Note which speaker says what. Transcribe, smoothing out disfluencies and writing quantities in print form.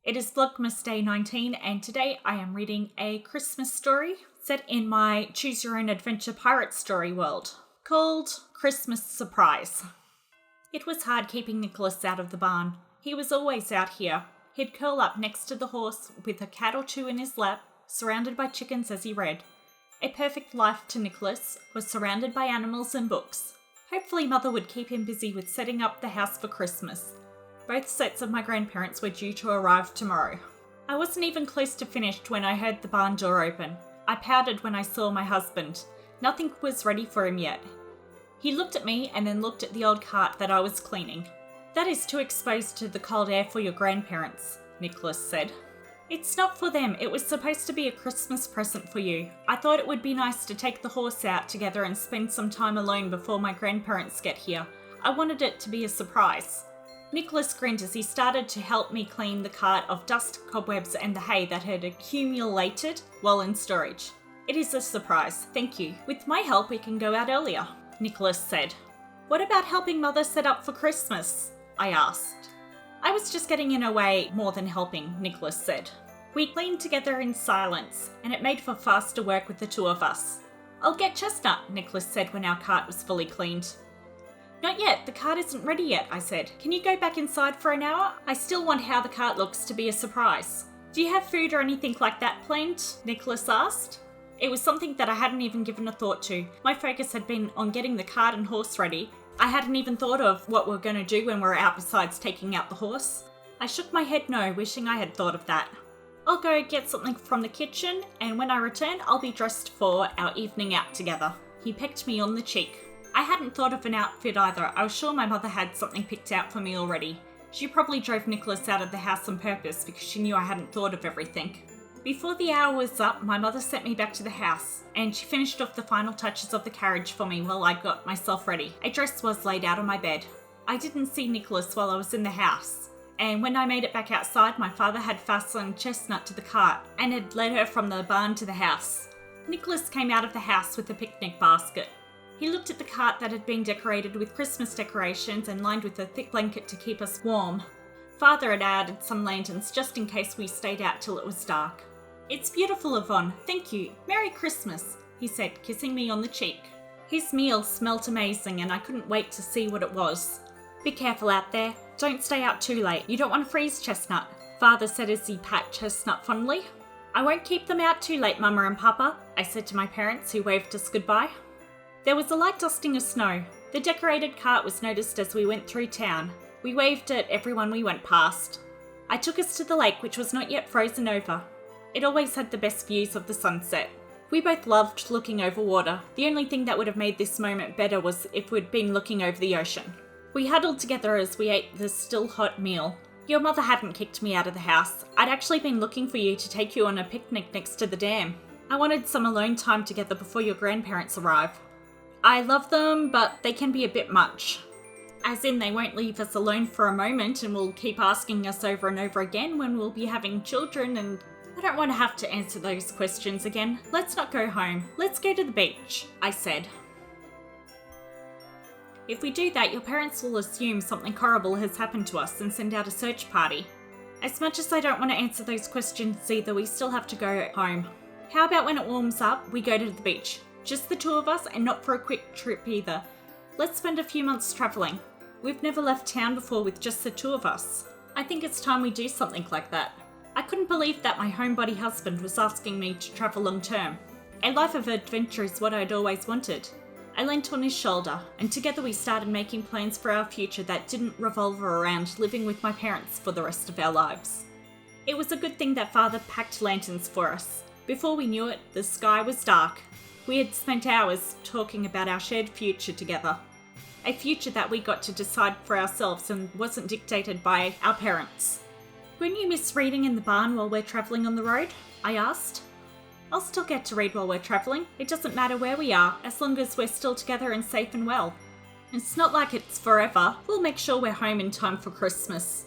Speaker 1: It is Vlogmas Day 19 and today I am reading a Christmas story set in my Choose Your Own Adventure pirate story world called Christmas Surprise. It was hard keeping Nicholas out of the barn. He was always out here. He'd curl up next to the horse with a cat or two in his lap, surrounded by chickens as he read. A perfect life to Nicholas was surrounded by animals and books. Hopefully Mother would keep him busy with setting up the house for Christmas. Both sets of my grandparents were due to arrive tomorrow. I wasn't even close to finished when I heard the barn door open. I pouted when I saw my husband. Nothing was ready for him yet. He looked at me and then looked at the old cart that I was cleaning. "That is too exposed to the cold air for your grandparents," Nicholas said. "It's not for them. It was supposed to be a Christmas present for you. I thought it would be nice to take the horse out together and spend some time alone before my grandparents get here. I wanted it to be a surprise." Nicholas grinned as he started to help me clean the cart of dust, cobwebs and the hay that had accumulated while in storage. "It is a surprise, thank you. With my help we can go out earlier," Nicholas said. "What about helping Mother set up for Christmas?" I asked. "I was just getting in her way more than helping," Nicholas said. We cleaned together in silence, and it made for faster work with the two of us. "I'll get Chestnut," Nicholas said when our cart was fully cleaned. "Not yet, the cart isn't ready yet," I said. "Can you go back inside for an hour? I still want how the cart looks to be a surprise." "Do you have food or anything like that planned?" Nicholas asked. It was something that I hadn't even given a thought to. My focus had been on getting the cart and horse ready. I hadn't even thought of what we're going to do when we're out besides taking out the horse. I shook my head no, wishing I had thought of that. "I'll go get something from the kitchen, and when I return I'll be dressed for our evening out together." He pecked me on the cheek. I hadn't thought of an outfit either. I was sure my mother had something picked out for me already. She probably drove Nicholas out of the house on purpose because she knew I hadn't thought of everything. Before the hour was up, my mother sent me back to the house, and she finished off the final touches of the carriage for me while I got myself ready. A dress was laid out on my bed. I didn't see Nicholas while I was in the house, and when I made it back outside, my father had fastened Chestnut to the cart and had led her from the barn to the house. Nicholas came out of the house with a picnic basket. He looked at the cart that had been decorated with Christmas decorations and lined with a thick blanket to keep us warm. Father had added some lanterns just in case we stayed out till it was dark. "It's beautiful, Yvonne. Thank you. Merry Christmas," he said, kissing me on the cheek. His meal smelt amazing and I couldn't wait to see what it was. "Be careful out there. Don't stay out too late. You don't want to freeze, Chestnut," Father said as he patted Chestnut fondly. "I won't keep them out too late, Mama and Papa," I said to my parents, who waved us goodbye. There was a light dusting of snow. The decorated cart was noticed as we went through town. We waved at everyone we went past. I took us to the lake, which was not yet frozen over. It always had the best views of the sunset. We both loved looking over water. The only thing that would have made this moment better was if we'd been looking over the ocean. We huddled together as we ate the still hot meal. Your mother hadn't kicked me out of the house. I'd actually been looking for you to take you on a picnic next to the dam. I wanted some alone time together before your grandparents arrive. I love them, but they can be a bit much. As in, they won't leave us alone for a moment and will keep asking us over and over again when we'll be having children, and I don't want to have to answer those questions again. Let's not go home. Let's go to the beach," I said. "If we do that, your parents will assume something horrible has happened to us and send out a search party. As much as I don't want to answer those questions either, we still have to go home. How about when it warms up, we go to the beach? Just the two of us and not for a quick trip either. Let's spend a few months travelling. We've never left town before with just the two of us. I think it's time we do something like that." I couldn't believe that my homebody husband was asking me to travel long term. A life of adventure is what I'd always wanted. I leant on his shoulder, and together we started making plans for our future that didn't revolve around living with my parents for the rest of our lives. It was a good thing that Father packed lanterns for us. Before we knew it, the sky was dark. We had spent hours talking about our shared future together. A future that we got to decide for ourselves and wasn't dictated by our parents. "Won't you miss reading in the barn while we're travelling on the road?" I asked. "I'll still get to read while we're travelling. It doesn't matter where we are, as long as we're still together and safe and well. It's not like it's forever. We'll make sure we're home in time for Christmas."